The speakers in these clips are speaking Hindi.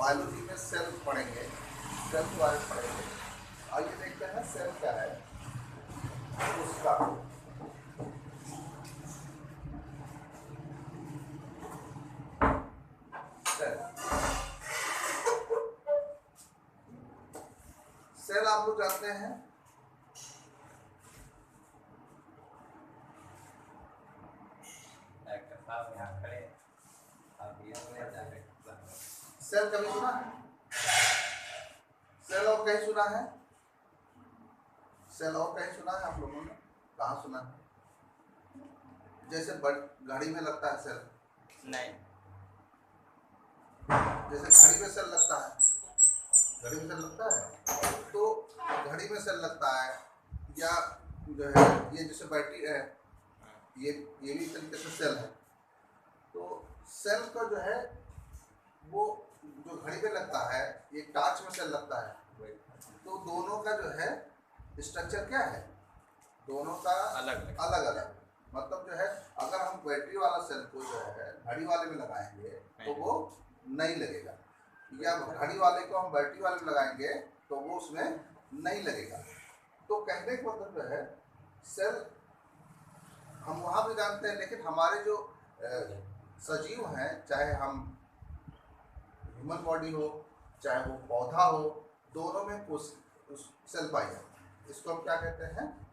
बायोलॉजी में सेल पढ़ेंगे, सेल के बारे में पढ़ेंगे। आइए देखते हैं सेल क्या है उसका। सेल सेल आप लोग जानते हैं सेल कभी सुना है? सेल और कहीं सुना है? सेल और कहीं सुना है आप लोगों ने? कहाँ सुना है? जैसे घड़ी में लगता है सेल, नहीं। जैसे घड़ी में सेल लगता है, घड़ी में सेल लगता है, तो घड़ी में सेल लगता है, या जो है ये जैसे बैटरी है, ये भी एक तरीके से सेल है। तो सेल का जो है वो जो घड़ी में लगता है, ये कांच में सेल लगता है, तो दोनों का जो है स्ट्रक्चर क्या है? दोनों का अलग अलग मतलब जो है अगर हम बैटरी वाला सेल को जो है घड़ी वाले में लगाएंगे तो वो नहीं लगेगा, या घड़ी वाले को हम बैटरी वाले में लगाएंगे तो वो उसमें नहीं लगेगा। तो कहने का मतलब जो है सेल हम वहाँ भी जानते हैं, लेकिन हमारे जो सजीव हैं, चाहे हम ह्यूमन बॉडी हो चाहे वो पौधा हो, दोनों में कुछ सेल पाई जाती है। इसको हम क्या कहते हैं?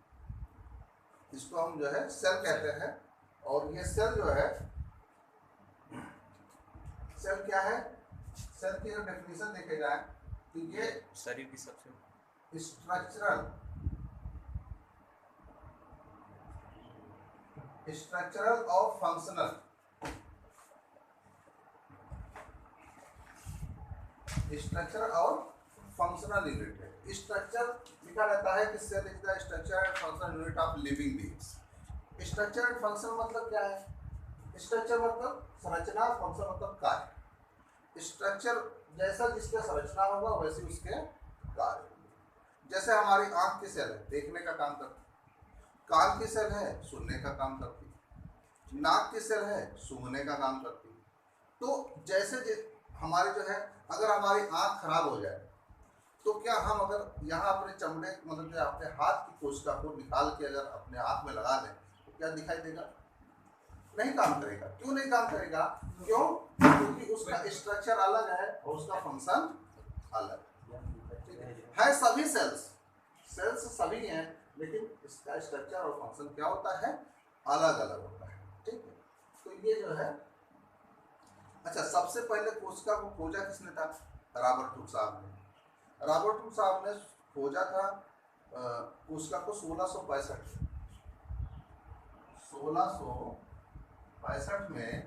इसको हम जो है सेल कहते हैं। और ये सेल जो है, सेल क्या है? सेल की जो डेफिनेशन देखे जाए तो ये शरीर की सबसे स्ट्रक्चरल और फंक्शनल, स्ट्रक्चर और फंक्शनल यूनिट है। स्ट्रक्चर लिखा रहता है कि cell is the structure and functional unit of living beings. Structure and function मतलब क्या है? स्ट्रक्चर मतलब संरचना, फंक्शन मतलब कार्य। स्ट्रक्चर जैसा जिसका संरचना होगा वैसे उसके कार्य। जैसे हमारी आंख की सेल है, देखने का काम करती है। कान की सेल है, सुनने का काम करती है। नाक की सेल है, सूंघने का काम करती है। तो जैसे हमारे जो है, अगर हमारी आंख खराब हो जाए तो क्या हम अगर यहाँ अपने चमड़े मतलब जो अपने हाथ की कोशिका को निकाल के अगर अपने आंख में लगा दें तो क्या दिखाई देगा? नहीं काम करेगा। क्यों नहीं काम करेगा? क्यों? क्योंकि उसका स्ट्रक्चर अलग है और उसका फंक्शन अलग है। सभी सेल्स सभी हैं, लेकिन इसका स्ट्रक्चर और फंक्शन क्या होता है? अलग अलग होता है। ठीक है, तो ये जो है, अच्छा, सबसे पहले कोशिका को खोजा किसने था? रॉबर्ट हुक साहब ने। रॉबर्ट हुक साहब ने खोजा था कोशिका को 1665 में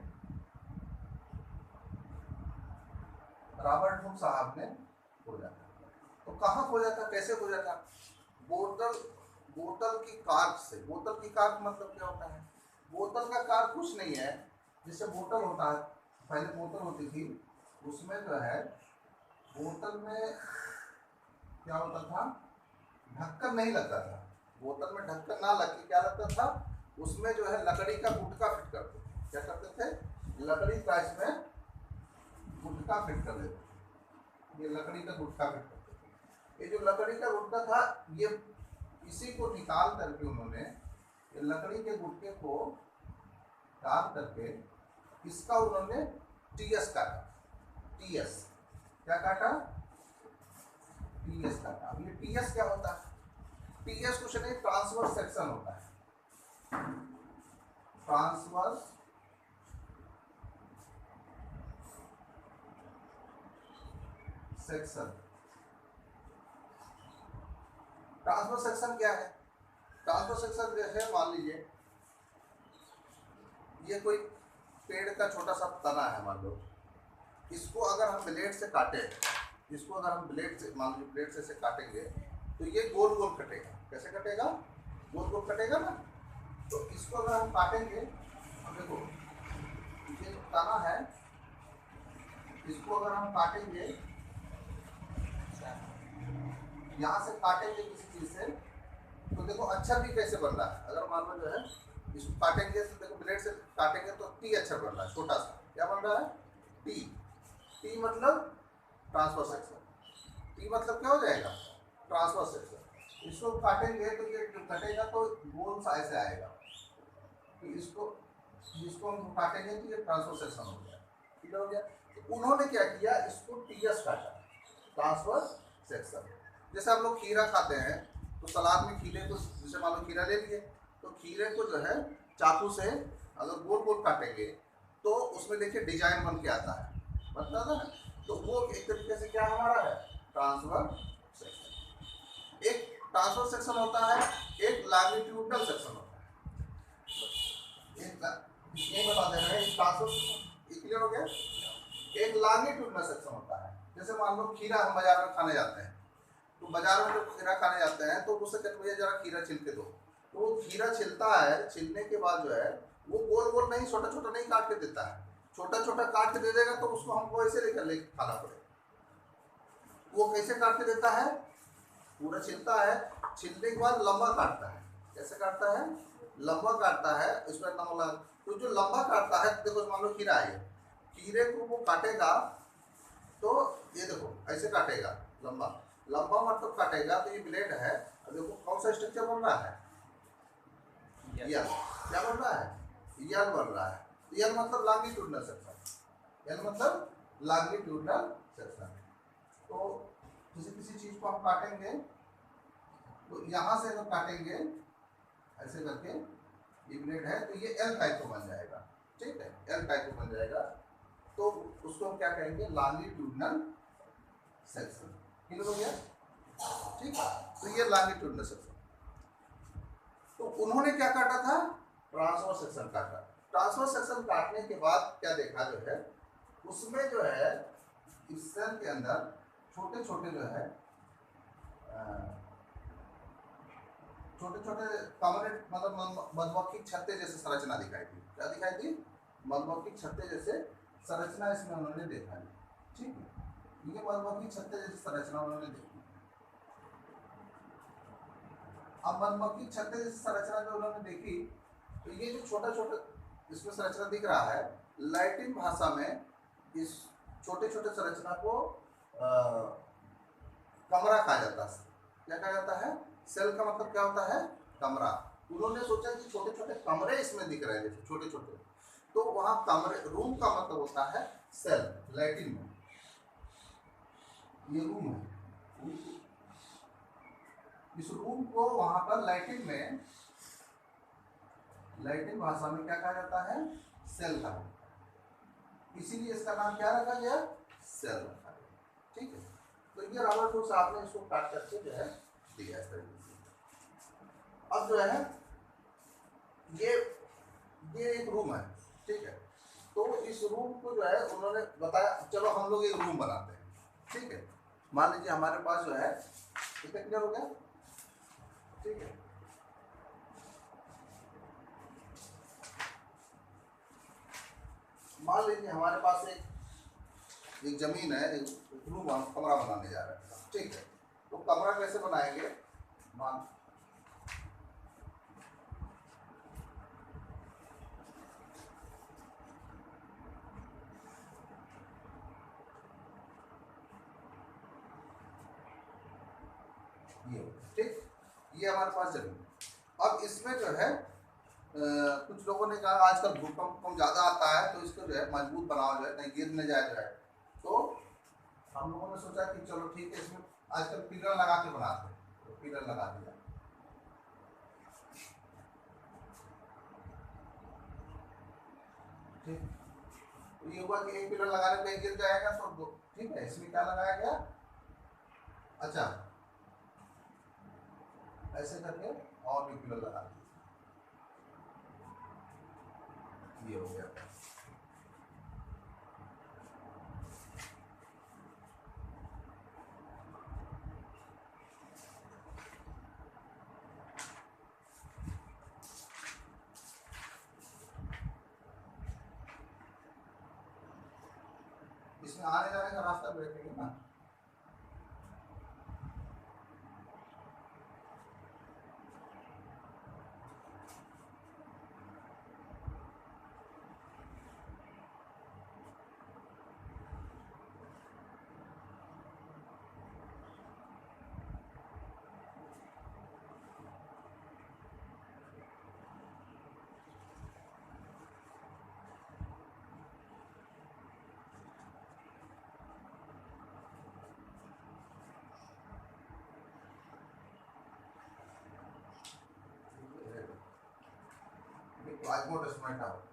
रॉबर्ट हुक साहब ने खोजा था। तो कहाँ खोजा था, कैसे खोजा था? बोतल की कार्क से। बोतल की कार्क मतलब क्या होता है? बोतल का कार्क कुछ नहीं है, जैसे बोतल होता है, पहले बोतल होती थी, उसमें जो है बोतल में क्या होता था? ढक्कन नहीं लगता था। बोतल में ढक्कन ना लग के क्या लगता था? उसमें जो है लकड़ी का गुटका फिट करते थे। क्या करते थे? लकड़ी का इसमें गुटका फिट कर देते थे। ये लकड़ी का गुटका फिट करते थे। ये जो लकड़ी का गुटका था, ये इसी को निकाल करके उन्होंने ये लकड़ी के गुटके को डाल करके इसका उन्होंने टीएस काटा। टीएस क्या काटा? टीएस काटा। अब ये टीएस क्या होता है? टीएस कुछ नहीं, ट्रांसवर्स सेक्शन होता है। Transverse section. ट्रांसवर्स सेक्शन क्या है? ट्रांसवर्स सेक्शन जैसे मान लीजिए ये कोई पेड़ का छोटा सा तना है, मान लो, इसको अगर हम ब्लेड से काटें, इसको अगर हम ब्लेड से, मान लीजिए ब्लेड से काटेंगे तो ये गोल गोल कटेगा। कैसे कटेगा? गोल गोल कटेगा ना। तो इसको अगर हम काटेंगे, अब देखो ये तना है, इसको अगर हम काटेंगे, यहाँ से काटेंगे किसी चीज से, तो देखो अक्षर भी कैसे बन रहा है। अगर मान लो जो है इसको काटेंगे तो देखो ब्लेड से काटेंगे तो टी अक्षर बन रहा है, छोटा सा। क्या बन रहा है? टी। टी मतलब ट्रांसफर सेक्शन। टी मतलब क्या हो जाएगा, ट्रांसफर सेक्शन। इसको काटेंगे तो ये कटेगा तो गोल सा ऐसे आएगा, तो इसको हम काटेंगे तो ये ट्रांसफर सेक्शन हो गया, ठीक हो गया। तो उन्होंने क्या किया, इसको टीएस काटा, ट्रांसफर सेक्शन। जैसे हम लोग खीरा खाते हैं तो सलाद में खीरे को, जैसे मान लो खीरा ले लिए तो खीरे को जो है चाकू से अगर गोल गोल काटेंगे तो उसमें देखिए डिजाइन बन के आता है, बनता था ना, तो वो एक तरीके से क्या हमारा है, ट्रांसफर सेक्शन। एक ट्रांसफर सेक्शन होता है, एक लॉन्गिट्यूडनल सेक्शन होता है। ये बता दे रहे हैं ट्रांसफर सेक्शन, क्लियर हो गया। एक लॉन्गिट्यूडनल सेक्शन होता है, जैसे मान लो खीरा हम बाजार में खाने जाते हैं, तो बाजार में जब खीरा खाने जाते हैं तो उससे कहते भैया जरा खीरा छिल के दो, तो वो खीरा छिलता है, छिलने के बाद जो है वो गोल गोल नहीं, छोटा छोटा नहीं काट के देता है, छोटा छोटा काट के दे देगा तो उसको हमको ऐसे लेकर ले खाना पड़ेगा। वो कैसे काट के देता है, पूरा छिलता है, छिलने के बाद लंबा काटता है। कैसे काटता है, लंबा काटता है, इसमें नमक लगा, तो जो लंबा काटता है, देखो मान लो खीरा है, खीरे को वो काटेगा तो ये देखो ऐसे काटेगा, लंबा लंबा मतलब काटेगा, तो ये ब्लेड है, अब देखो कौन सा स्ट्रक्चर बन रहा है, यल, क्या बन रहा है, यल बन रहा है। यल मतलब लॉन्गिट्यूडनल सेक्शन, यल मतलब लॉन्गिट्यूडनल सेक्शन। तो जैसे किसी चीज को हम काटेंगे तो यहाँ से अगर काटेंगे ऐसे करके, ये ब्लेड है तो ये एल टाइप को बन जाएगा, ठीक है, एल टाइप को बन जाएगा, तो उसको हम क्या कहेंगे, लॉन्गिट्यूडनल सेक्शन, क्लियर हो गया, ठीक है। तो ये लॉन्गिट्यूडनल सेक्शन। तो उन्होंने क्या काटा था, ट्रांसफर सेक्शन काटा। ट्रांसफर सेक्शन काटने के बाद क्या देखा जो है, उसमें जो है इस सेल के अंदर छोटे छोटे जो है छोटे छोटे कमरे, मतलब मधुमक्खी छत्ते जैसे संरचना दिखाई दी। क्या दिखाई दी, मधुमक्खी छत्ते जैसे संरचना इसमें उन्होंने देखा, ठीक है। ये मधुमक्खी छत्ते जैसी संरचना उन्होंने देखी। अब मधुमक्खी छत्ते जैसी संरचना जो उन्होंने देखी, तो ये जो छोटा छोटा इसमें संरचना दिख रहा है, लैटिन भाषा में इस छोटे छोटे संरचना को कमरा कहा जाता है। क्या कहा जाता है, सेल का मतलब क्या होता है, कमरा। उन्होंने सोचा कि छोटे छोटे कमरे इसमें दिख रहे हैं, जैसे छोटे छोटे, तो वहां कमरे, रूम का मतलब होता है सेल, लैटिन में ये रूम है। इस रूम को वहां पर लैटिन में, लैटिन भाषा में क्या कहा जाता है, सेल कहा जाता है, इसीलिए इसका नाम क्या रखा गया, सेल रखा गया, ठीक है। तो ये रॉबर्ट हुक साहब ने इसको काट करके जो है दिया इस तरीके से। अब जो है ये एक रूम है, ठीक है। तो इस रूम को जो है उन्होंने बताया, चलो हम लोग एक रूम बनाते हैं, ठीक है। मान लीजिए हमारे पास जो है, कितना क्लियर हो गया, ठीक है। मान लीजिए हमारे पास एक जमीन है, एक रूम, हम कमरा बनाने जा रहे हैं, ठीक है। तो कमरा कैसे बनाएंगे, मान ये, ठीक, ये हमारे पास जमीन। अब इसमें जो है कुछ लोगों ने कहा आजकल भूकंप ज़्यादा आता है, तो इसको जो है मजबूत बनाओ, जो है कहीं गिर न जाए, जो है। तो हम लोगों ने सोचा कि चलो ठीक है, इसमें आजकल पिलर लगा के बनाते हैं, तो पिलर लगा दिया, ठीक। तो ये हुआ कि एक पिलर लगाने कहीं गिर जाएगा तो दो, ठीक है। इसमें क्या लगाया गया, अच्छा ऐसे करके और भी पिलर लगा दिया, ये हो गया। इसमें आने जाने का रास्ता भी रखेंगे ना, प्लाज्मोडेस्माटा होता है।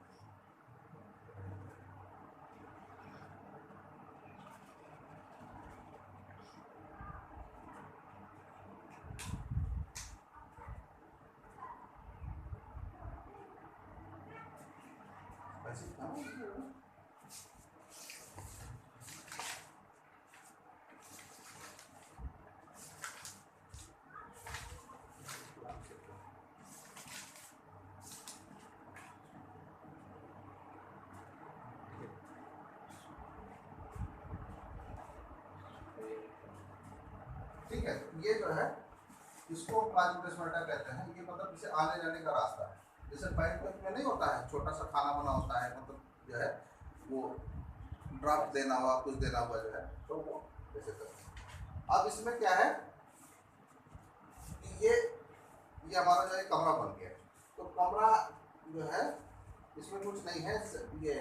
ठीक है, ये जो है इसको प्लाज्मोडेस्माटा कहते हैं। ये मतलब इसे आने जाने का रास्ता है। जैसे पैंट में नहीं होता है, छोटा सा खाना बना होता है, मतलब जो है वो ड्रॉप देना हुआ, कुछ देना हुआ जो है, तो वो ऐसे करते हैं। अब इसमें क्या है कि ये हमारा जो है कमरा बन गया। तो कमरा जो है इसमें कुछ नहीं है, ये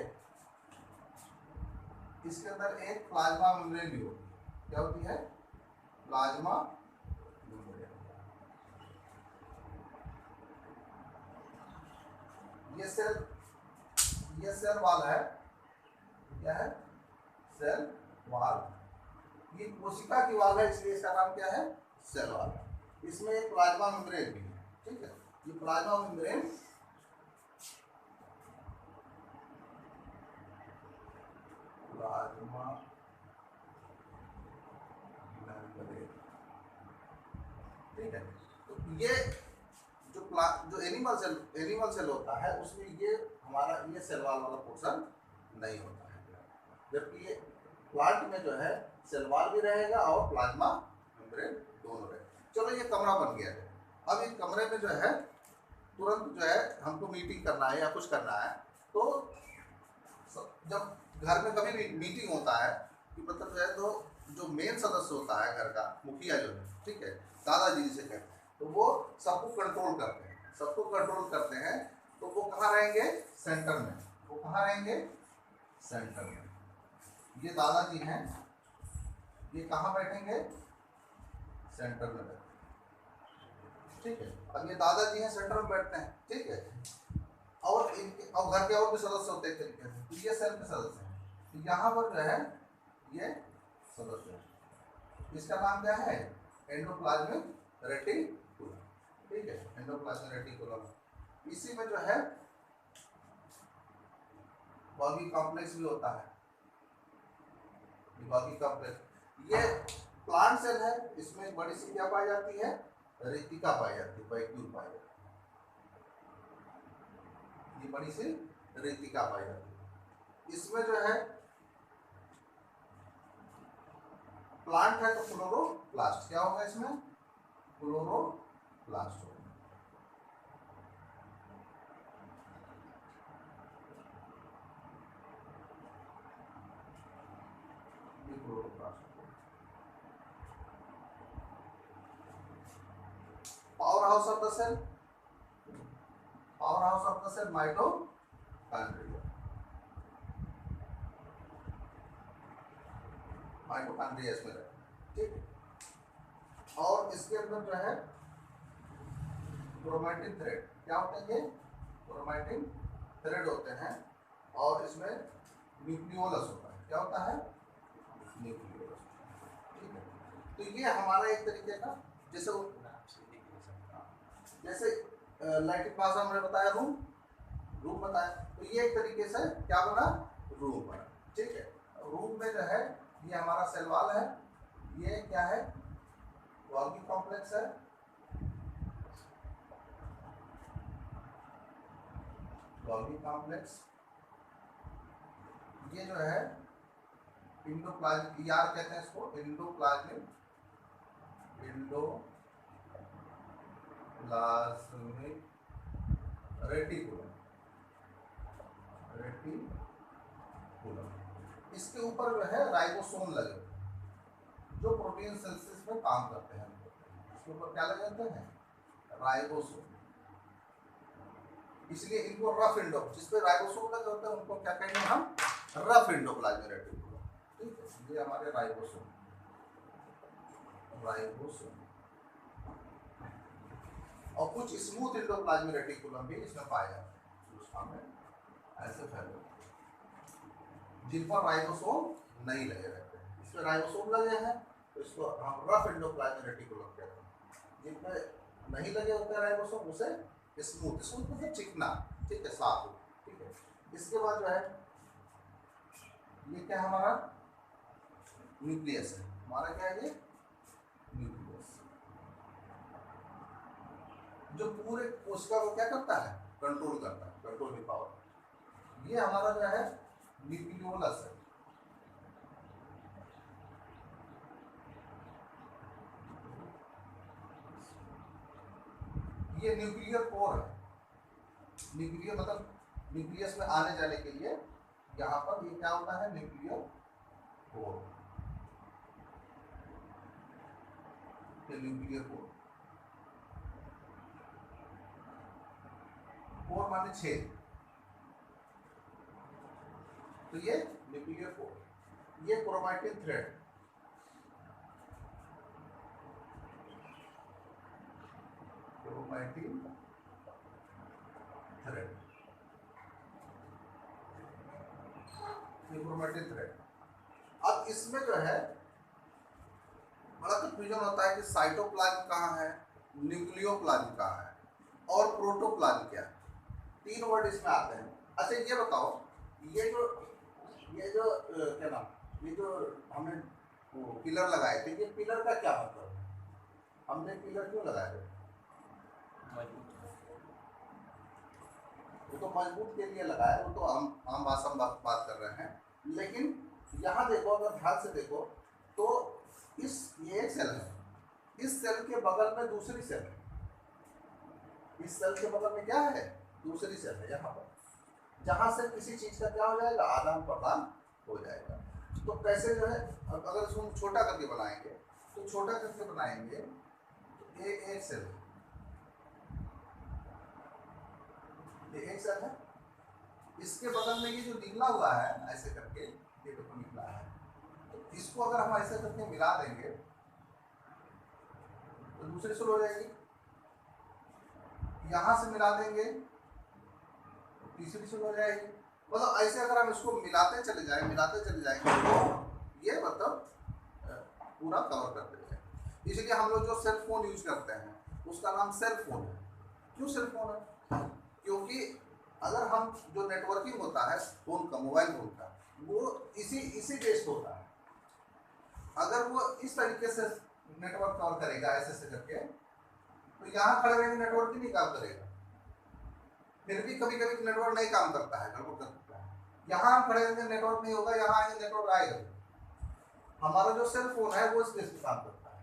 इसके अंदर एक प्लाज्मा मेम्ब्रेन भी होती है। क्या होती है? Plasma membrane. ये सेल वाल है। क्या है? Cell wall. ये कोशिका की वाल है, इसलिए इसका नाम क्या है? Cell wall. इसमें एक प्लाज्मा मेम्ब्रेन भी है। ठीक है, ये प्लाज्मा मेम्ब्रेन प्लाज्मा मेम्ब्रेन, ठीक है। तो ये जो एनिमल सेल होता है उसमें ये हमारा ये सेल वाल वाला पोर्शन नहीं होता है, जबकि ये प्लांट में जो है सेल वाल भी रहेगा और प्लाज्मा मेम्ब्रेन दोनों रहेगा। चलो, ये कमरा बन गया है। अब इस कमरे में जो है तुरंत जो है हमको मीटिंग करना है या कुछ करना है, तो जब घर में कभी भी मीटिंग होता है कि मतलब जो है, तो जो मेन सदस्य होता है घर का, मुखिया जो है, ठीक है, दादाजी जिसे कहते हैं, तो वो सबको कंट्रोल करते हैं। तो वो कहाँ रहेंगे? सेंटर में। वो कहाँ रहेंगे? सेंटर में। ये दादाजी हैं, ये कहाँ बैठेंगे? सेंटर में बैठेंगे। ठीक है, अब ये दादाजी हैं, सेंटर में बैठते हैं। ठीक है, और घर के और भी सदस्य होते हैं तरीके से। तो ये सेल के सदस्य हैं। तो यहाँ पर जो है ये सदस्य है, इसका नाम क्या है? Endoplasmic reticulum. ठीक है, एंडोप्लाज्मिक रेटिकुलम। इसी में जो है गोल्गी कॉम्प्लेक्स भी होता है। गोल्गी कॉम्प्लेक्स ये प्लांट सेल है। इसमें बड़ी सी क्या पाई जाती है? रेतिका पाई जाती है, वैक्यूल पाई जाती है। ये बड़ी सी रेतिका पाई जाती है। इसमें जो है प्लांट है तो क्लोरोप्लास्ट। क्या होगा इसमें? क्लोरोप्लास्ट होगा। ये chloroplast. Power house of the cell, power house of the cell mitochondria. Mitochondria इसमें है। ठीक, और इसके अंदर जो है क्रोमैटिन थ्रेड। क्या होते हैं? ये क्रोमैटिन थ्रेड होते हैं। और इसमें न्यूक्लियोलस होता है। क्या होता है? न्यूक्लियोलस। ठीक है, तो ये हमारा एक तरीके का जैसे लैटिन भाषा में बताया रूम बताया, तो ये एक तरीके से क्या बना? रूम बना। ठीक है, रूम में जो है ये हमारा सेल वाल है। ये क्या है? गोल्गी कॉम्प्लेक्स है। गोल्गी कॉम्प्लेक्स ये जो है इंडोप्लाज्मिक, यार कहते हैं इसको, इंडोप्लाज्मिक रेटिकुलम। इसके ऊपर जो है राइबोसोम लगे, जो प्रोटीन सिंथेसिस में काम करते हैं। इसके ऊपर क्या लगे होते हैं? राइबोसोम। इसलिए इनको रफ इंडो, जिसपे राइबोसोम लगे होते हैं उनको क्या कहेंगे हम? Rough endoplasmic reticulum. ठीक है, ये हमारे राइबोसोम और कुछ स्मूथ इंडोप्लाज्मिक रेटिकुलम भी इसमें पाए जाते हैं। कोशिका में ऐसे फैले, जिन पर राइबोसोम नहीं लगे रहते हैं। इसमें राइबोसोम लगे हैं तो इसको हम रफ एंडोप्लाज्मिक रेटिकुलम कहते हैं। जिन पे नहीं लगे होते हैं राइबोसोम उसे स्मूथ, स्मूथ मतलब चिकना, ठीक है, साफ, ठीक है। इसके बाद जो है ये क्या है हमारा न्यूक्लियस है, हमारा क्या है ये न्यूक्लियस, जो पूरे कोशिका को क्या करता है, कंट्रोल करता है, कंट्रोलिंग पावर। ये हमारा जो है न्यूक्लियोलस है। ये न्यूक्लियर कोर है। न्यूक्लियर मतलब न्यूक्लियस में आने जाने के लिए यहाँ पर ये क्या होता है, न्यूक्लियर कोर, ये न्यूक्लियर कोर, कोर माने छेद, तो ये न्यूक्लियर कोर। ये क्रोमैटिन थ्रेड, क्रोमैटिन थ्रेड, ये क्रोमैटिन थ्रेड। अब इसमें जो है बड़ा कंफ्यूजन होता है कि साइटोप्लाज्म कहाँ है, न्यूक्लियोप्लाज्म कहाँ है और प्रोटोप्लाज्म क्या है, तीन वर्ड इसमें आते हैं। अच्छा ये बताओ, ये जो क्या नाम, ये जो हमने पिलर लगाए थे, ये पिलर का क्या मतलब है, हमने पिलर क्यों लगाए थे? वो तो मजबूत के लिए लगाया, वो तो आम भाषा में बात कर रहे हैं। लेकिन यहाँ देखो, अगर ध्यान से देखो तो ये एक सेल है, इस सेल के बगल में दूसरी सेल है, इस सेल के बगल में क्या है, दूसरी सेल है यहाँ पर, जहाँ से किसी चीज का क्या हो जाएगा, आदान प्रदान हो जाएगा। तो कैसे जो है, अगर इसको छोटा करके बनाएंगे तो छोटा करके बनाएंगे, तो ये एक सेल है, ये एक सेल है, इसके बगल में ये जो निकला हुआ है ऐसे करके, ये देखो निकला है, तो इसको अगर हम ऐसे करके मिला देंगे तो दूसरी सेल हो जाएगी, यहां से मिला देंगे तो तीसरी सेल हो जाएगी। मतलब ऐसे अगर हम इसको मिलाते चले जाएंगे तो ये मतलब पूरा कवर कर देंगे। इसलिए हम लोग जो सेल फोन यूज करते हैं उसका नाम सेल फोन है। क्यों सेल फोन है? क्योंकि अगर हम जो नेटवर्किंग होता है फोन का, मोबाइल फोन का, वो इसी बेस्ड होता है। अगर वो इस तरीके से नेटवर्क कवर करेगा ऐसे करके, तो यहाँ खड़े रहेंगे नेटवर्क ही नहीं काम करेगा। फिर भी कभी कभी नेटवर्क नहीं काम करता है, गड़बड़ कर सकता है। यहाँ हम खड़े रहेंगे नेटवर्क नहीं होगा, यहाँ आएंगे नेटवर्क आएगा। हमारा जो सेल फोन है वो इस बेस पे काम करता है,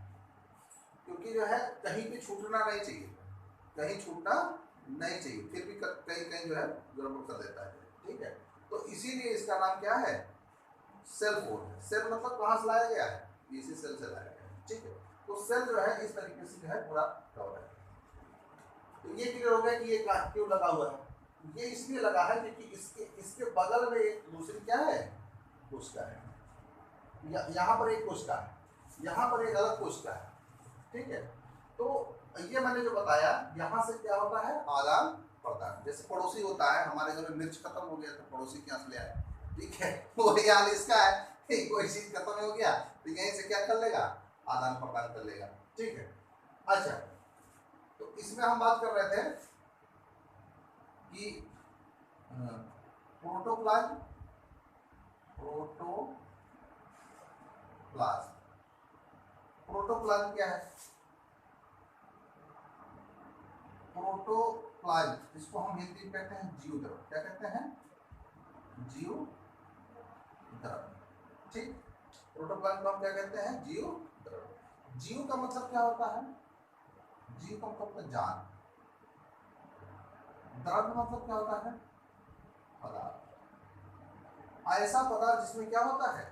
क्योंकि जो है कहीं भी छूटना नहीं चाहिए, कहीं छूटना नहीं चाहिए, फिर भी कहीं कहीं जो है गड़बड़ कर देता है, ठीक है। तो इसीलिए इसका नाम क्या है, सेल फोन है। सेल मतलब कहाँ से लाया गया है, इसी सेल से लाया गया है, ठीक है। तो सेल जो है इस तरीके से जो है पूरा कवर है। तो ये क्लियर हो गया कि ये क्यों लगा हुआ है। ये इसलिए लगा है क्योंकि इसके बगल में एक दूसरी क्या है, कोशिका है, यहाँ पर एक कोशिका है, यहाँ पर एक अलग कोशिका है, ठीक है। तो ये मैंने जो बताया, यहाँ से क्या होता है, आदान प्रदान। जैसे पड़ोसी होता है, हमारे घर में मिर्च खत्म हो गया तो पड़ोसी के यहाँ से ले आया, ठीक है, वही हाल इसका है, कोई चीज खत्म हो गया तो यहीं से क्या कर लेगा, आदान प्रदान कर लेगा, ठीक है। अच्छा, तो इसमें हम बात कर रहे थे कि प्रोटोप्लाज्म क्या है? प्रोटोप्लाज्म, इसको हम हिंदी में कहते हैं जीवद्रव। क्या कहते हैं? जीवद्रव, ठीक। प्रोटोप्लाज्म को हम क्या कहते हैं, जीवद्रव। जीव का मतलब क्या होता है, जीव का मतलब जान, द्रव्य मतलब क्या होता है, पदार्थ। ऐसा पदार्थ जिसमें क्या होता है,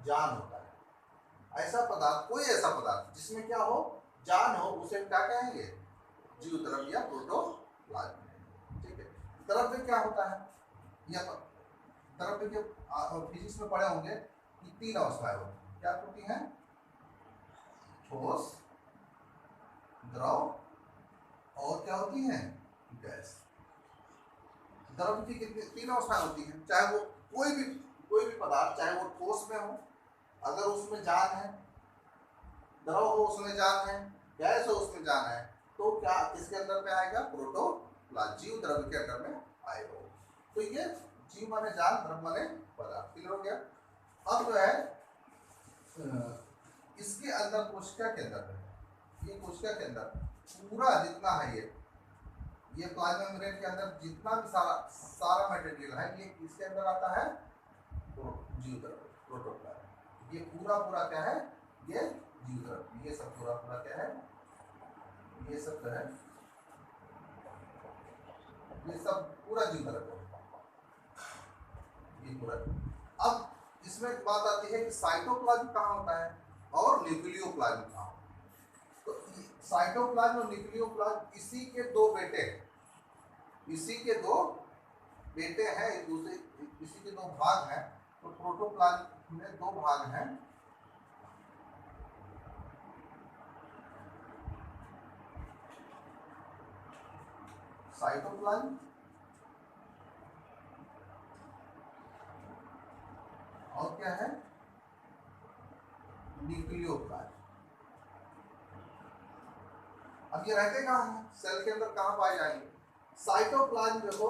जान होता है। ऐसा पदार्थ, कोई ऐसा पदार्थ जिसमें क्या हो, जान हो, उसे क्या कहेंगे, जीव द्रव्य या प्रोटोप्लाज्म, ठीक है। द्रव्य क्या होता है, या द्रव्य के फिजिक्स में पढ़े होंगे कि तीन अवस्थाएं होती हैं। क्या होती हैं, ठोस, द्रव और क्या होती हैं, गैस। द्रव की कितनी 3 अवस्थाएं होती हैं, चाहे वो कोई भी पदार्थ, चाहे वो ठोस में हो, अगर उसमें जान है, द्रव हो उसमें जान है, गैस हो उसमें जान है, तो क्या किसके अंदर में आएगा? प्रोटोप्लाज्म, जीव द्रव्य के अंदर में आएगा। तो ये जीव माने जान, द्रव माने पदार्थ। क्लियर हो गया? अब जो है इसके अंदर कोशिका के अंदर है, ये कोशिका के अंदर पूरा जितना है ये प्लाज्मा मेम्ब्रेन के अंदर जितना भी सारा मटेरियल है, ये इसके अंदर आता है जीव द्रव्य, प्रोटोप्लाज्म। ये पूरा क्या है? ये जीव द्रव्य। ये सब पूरा क्या है? ये सब जो है, ये सब पूरा जीव द्रव्य है, ये पूरा। अब इसमें एक बात आती है कि साइटोप्लाज्म कहाँ होता है और न्यूक्लियोप्लाज्म कहाँ होता है। तो साइटोप्लाज्म और न्यूक्लियोप्लाज्म इसी के दो बेटे हैं, इसी के दो बेटे हैं, एक दूसरे, इसी के दो भाग हैं। तो प्रोटोप्लाज्म में दो भाग हैं, साइटोप्लाज्म और क्या है? न्यूक्लियोप्लाज्म। अब ये रहते कहाँ हैं? सेल के अंदर कहाँ पाए जाएंगे? साइटोप्लाज्म देखो,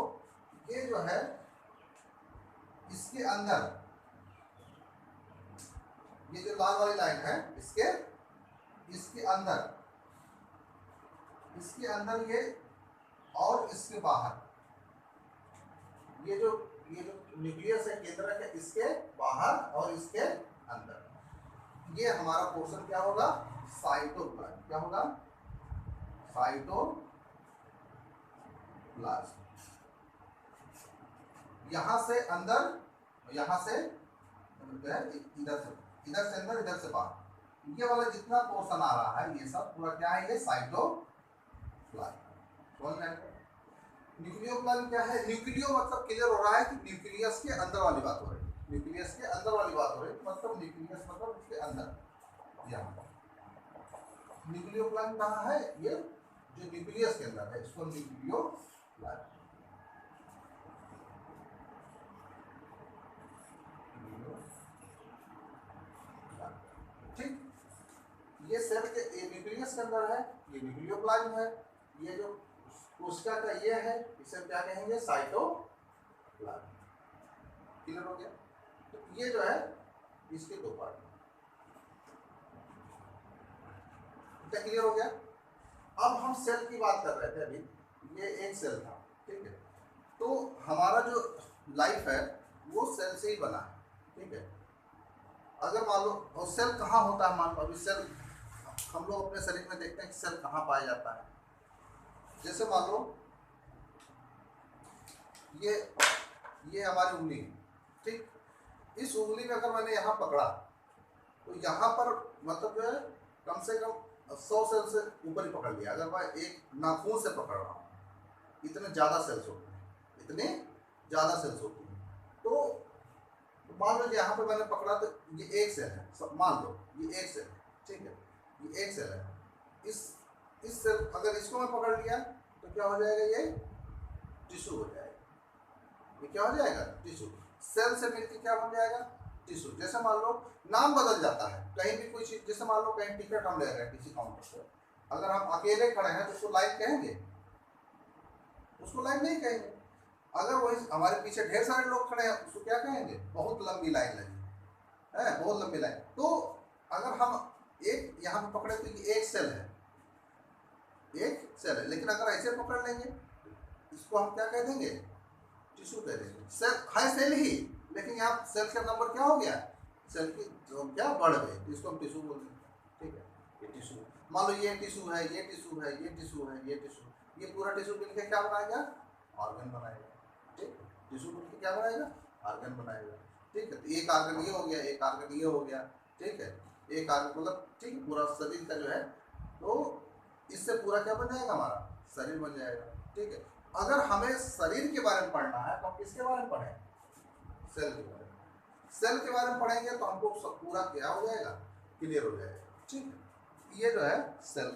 ये जो है इसके अंदर, ये जो लाल वाली लाइन है, इसके अंदर ये, और इसके बाहर ये जो न्यूक्लियस है, केंद्रक है, इसके बाहर और इसके अंदर, ये हमारा पोर्शन क्या होगा? साइटोप्लाज्म। क्या होगा? साइटोप्लाज्म। यहां से अंदर, यहां से इधर से अंदर, इधर से बाहर, ये वाला जितना पोर्शन आ रहा है, ये सब पूरा क्या है? ये साइटोप्लाज्म। समझ में आया? न्यूक्लियोप्लाज्म क्या है? न्यूक्लियो मतलब क्लियर हो रहा है कि न्यूक्लियस के अंदर वाली बात हो रही है, न्यूक्लियस के अंदर वाली बात हो रही है, मतलब न्यूक्लियस मतलब इसके अंदर। यहाँ न्यूक्लियोप्लाज्म कहाँ है? ये जो न्यूक्लियस के अंदर है, इसको न्यूक्लियोप्लाज्म। ठीक, ये सेल के न्यूक्लियस के अंदर है, ये न्यूक्लियोप्लाज्म है। ये जो कोशिका का ये है, इसे क्या कहेंगे? साइटोप्लाज्म। क्लियर हो गया? तो ये जो है इसके दो पार्ट, क्या क्लियर हो गया? अब हम सेल की बात कर रहे थे अभी, ये एक सेल था, ठीक है? तो हमारा जो लाइफ है वो सेल से ही बना है, ठीक है? अगर मान लो, और सेल कहाँ होता है? मान लो अभी सेल हम लोग अपने शरीर में देखते हैं कि सेल कहाँ पाया जाता है। जैसे मान लो ये हमारी उंगली है, ठीक? इस उंगली में अगर मैंने यहाँ पकड़ा, तो यहाँ पर मतलब जो है कम से कम 100 सेल से ऊपर ही पकड़ लिया। अगर मैं एक नाखून से पकड़ रहा हूँ, इतने ज़्यादा सेल्स होते हैं, इतने ज़्यादा सेल्स होती हैं। तो मान लो यहाँ पर मैंने पकड़ा, तो ये एक सेल है, मान लो ये एक सेल है, ठीक है? ये एक सेल है। इस सेल, अगर इसको मैं पकड़ लिया तो क्या हो जाएगा? ये टिश्यू हो जाएगा। ये क्या हो जाएगा? टिश्यू। सेल से मिलकर क्या बन जाएगा? टिश्यू। जैसे मान लो नाम बदल जाता है कहीं भी कोई चीज, जैसे मान लो कहीं टिकट हम ले रहे हैं किसी काउंटर से, अगर हम अकेले खड़े हैं तो उसको लाइन कहेंगे? उसको लाइन नहीं कहेंगे। अगर वही हमारे पीछे ढेर सारे लोग खड़े हैं, उसको क्या कहेंगे? बहुत लंबी लाइन लगी है, बहुत लंबी लाइन। तो अगर हम एक यहाँ पे पकड़े तो ये एक सेल है, एक सेल है। लेकिन अगर ऐसे पकड़ लेंगे, इसको हम क्या कह देंगे? टिश्यू कह देंगे। सेल है सेल ही, लेकिन यहाँ सेल का नंबर क्या हो गया? सेल की क्या बढ़ गई, तो इसको हम टिश्यू बोल देंगे, ठीक है? ये टिश्यू, मान लो ये टिश्यू है, ये टिश्यू है, ये टिश्यू है, ये टिश्यू, ये पूरा टिश्यू मिलकर क्या बनाएगा? ऑर्गन बनाएगा, ठीक? टिश्यू मिलकर क्या बनाएगा? ऑर्गन बनाएगा, ठीक है? तो एक ऑर्गन ये हो गया, एक ऑर्गन ये हो गया, ठीक है? एक ऑर्गन मतलब, ठीक, पूरा शरीर का जो है, तो इससे पूरा क्या बन जाएगा? हमारा शरीर बन जाएगा, ठीक है? अगर हमें शरीर के बारे में पढ़ना है तो हम किसके बारे में पढ़ें? सेल के बारे में। सेल के बारे में पढ़ेंगे तो हमको सब पूरा क्या हो जाएगा? क्लियर हो जाएगा, ठीक है? ये जो है सेल,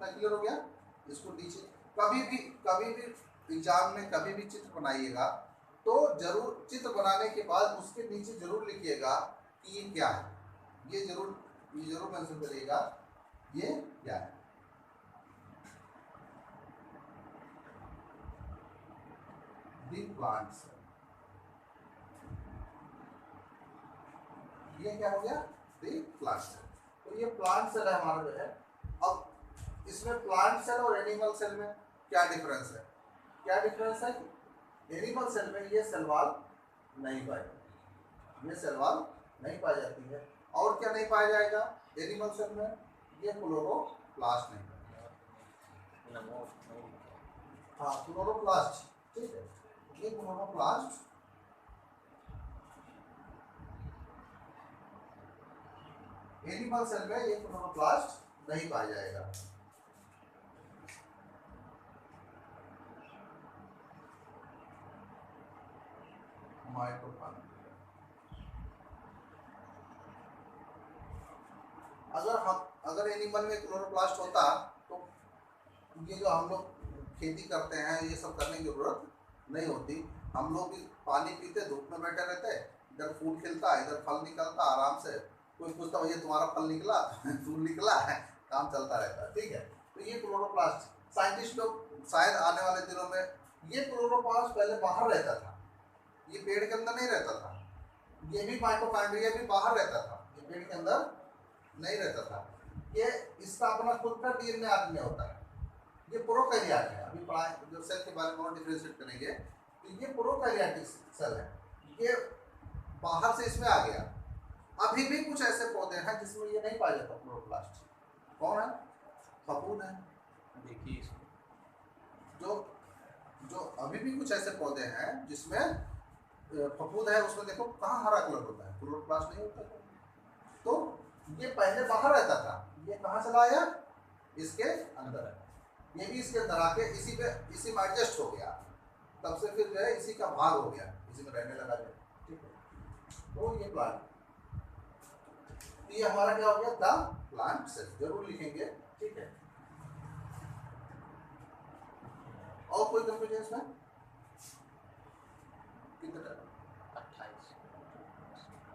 क्लियर हो गया? इसको नीचे कभी भी एग्जाम में कभी भी चित्र बनाइएगा तो जरूर चित्र बनाने के बाद उसके नीचे जरूर लिखिएगा कि ये क्या है, ये जरूर मेंशन करिएगा ये क्या है। दी प्लांट्स, ये क्या हो गया, दी प्लांट सेल। तो ये प्लांट सेल है हमारा जो है। अब इसमें प्लांट सेल और एनिमल सेल में क्या डिफरेंस है, क्या डिफरेंस है? एनिमल सेल में ये सेल वॉल नहीं पाई जाती, ये सेल वॉल नहीं पाई जाती है। और क्या नहीं पाया जाएगा एनिमल सेल में? ये क्लोरोप्लास्ट नहीं पाएगा। हाँ क्लोरोप्लास्ट, ठीक है, ये क्लोरोप्लास्ट एनिमल सेल में ये क्लोरोप्लास्ट नहीं पाया जाएगा। माइटोकॉन्ड्रिया, अगर एनिमल में क्लोरोप्लास्ट होता तो ये जो हम लोग खेती करते हैं ये सब करने की जरूरत नहीं होती। हम लोग भी पानी पीते, धूप में बैठे रहते, इधर फूल खिलता, इधर फल निकलता, आराम से कोई पूछता भैया तुम्हारा फल निकला फूल निकला है, काम चलता रहता है, ठीक है। तो ये क्लोरोप्लास्ट, साइंटिस्ट लोग शायद आने वाले दिनों में, ये क्लोरोप्लास्ट पहले बाहर रहता था, ये पेड़ के अंदर नहीं रहता था। ये भी माइटोकॉन्ड्रिया भी बाहर रहता था, ये पेड़ के अंदर नहीं रहता था। ये इसका अपना खुद का डीएनए आदमी होता है, ये प्रोकैरियोट है। अभी पढ़ाए जो सेल के बारे में और डिफरेंशिएट करेंगे, तो ये प्रोकैरियोटिक सेल है, ये बाहर से इसमें आ गया। अभी भी कुछ ऐसे पौधे हैं जिसमें ये नहीं पाया जाता क्लोरोप्लास्ट। कौन है? फफूंद है। देखिए इसको, जो अभी भी कुछ ऐसे पौधे हैं जिसमें फफूंद है, उसमें देखो कहाँ हरा कलर होता है, क्लोरोप्लास्ट नहीं होता। तो ये पहले बाहर रहता था, ये कहाँ चला आया? इसके अंदर है। ये भी इसके अंदर आके इसी में एडजस्ट हो गया, तब से फिर जो है इसी का भाग हो गया, इसी में रहने लगा जो, ठीक है। तो ये प्लांट, ये हमारा क्या हो गया? द प्लांट सेल, जरूर लिखेंगे, ठीक है। और कोई कंफ्यूजन इसमें? कितना